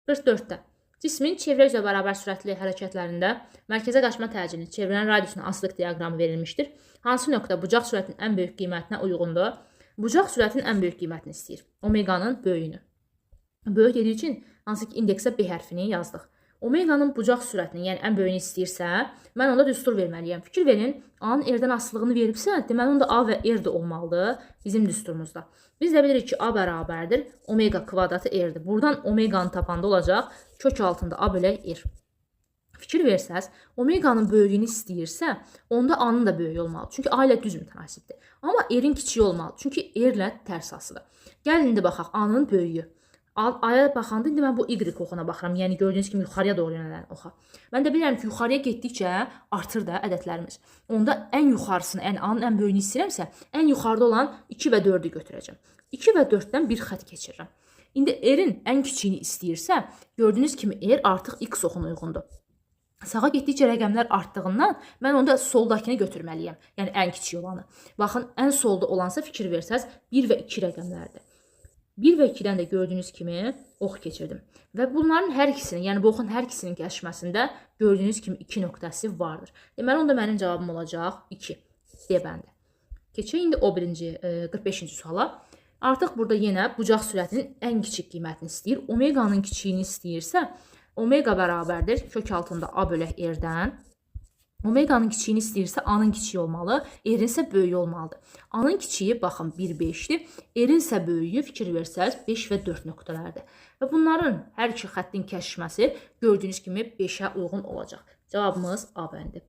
44-də. Cismin çevrə üzrə bərabər sürətli hərəkətlərində mərkəzə qaçma təcili çevrələn radiusunun asılılıq diaqramı verilmişdir. Hansı nöqtə bucaq sürətinin ən böyük qiymətinə uyğundur? Bucaq sürətinin ən böyük qiymətini istəyir. Omeqanın böyüyünü. Böyük dediyi üçün hansı ki indeksə B hərfini yazdıq. Omeqanın bucaq sürətinin, yəni ən böyüyünü istəyirsə, mən onda düstur verməliyəm. Fikir verin, A-nın R-dən asılılığını veribsə, deməli onda A və R də olmalıdır bizim düsturumuzda. Biz də bilirik ki, A bərabərdir, omega kvadratı R-dir. Buradan omeqanı tapanda olacaq kök altında A bölək R. Fikir versəz, omeqanın böyüyünü istəyirsə, onda A-nın da böyüyü olmalıdır. Çünki A ilə düz mütənasibdir. Amma R-in kiçiyi olmalıdır. Çünki R ilə tərs asıdır. Gəlin indi baxaq, A-nın böyüyü. Aya baxanda indi mən bu Y oxuna baxıram. Yəni gördüyünüz kimi yuxarıya doğru yönələn oxa. Mən də bilirəm ki, yuxarıya getdikcə artır da ədədlərimiz. Onda ən yuxarısını, yəni A-nın ən böyüyünü istəyirəmsə, ən yuxarıda olan 2 və 4-ü götürəcəm. 2 və 4-dən bir xətt keçirirəm. İndi R-in ən kiçiyini istəyirsə, gördüyünüz kimi R artıq X oxuna uyğundur. Sağa getdikcə rəqəmlər artdığından mən onda soldakını götürməliyəm. Yəni ən kiçik olanı. Baxın, ən solda olansa fikir versəz 1 və 2 rəqəmlərdir. 1 və 2-dən də gördüyünüz kimi ox keçirdim. Və bunların hər ikisinin, yəni bu oxun hər ikisinin kəsişməsində gördüyünüz kimi 2 nöqtəsi vardır. Deməli, onda mənim cavabım olacaq 2. D bəndi. Keçək indi o birinci 45-ci suala. Artıq burada yenə bucaq sürətinin ən kiçik qiymətini istəyir. Omeqanın kiçiyini istəyirsə, omega bərabərdir kök altında A bölək R-dən. Omeqanın kiçiyini istəyirsə, A-nın kiçiyi olmalı, R-in isə böyüyü olmalıdır. A-nın kiçiyi, baxın, 1-5-dir. R-in isə böyüyü, fikir versəz, 5 və 4 nöqtələrdir. Və bunların hər iki xəttin kəsişməsi gördüyünüz kimi 5-ə uyğun olacaq. Cavabımız A bəndi.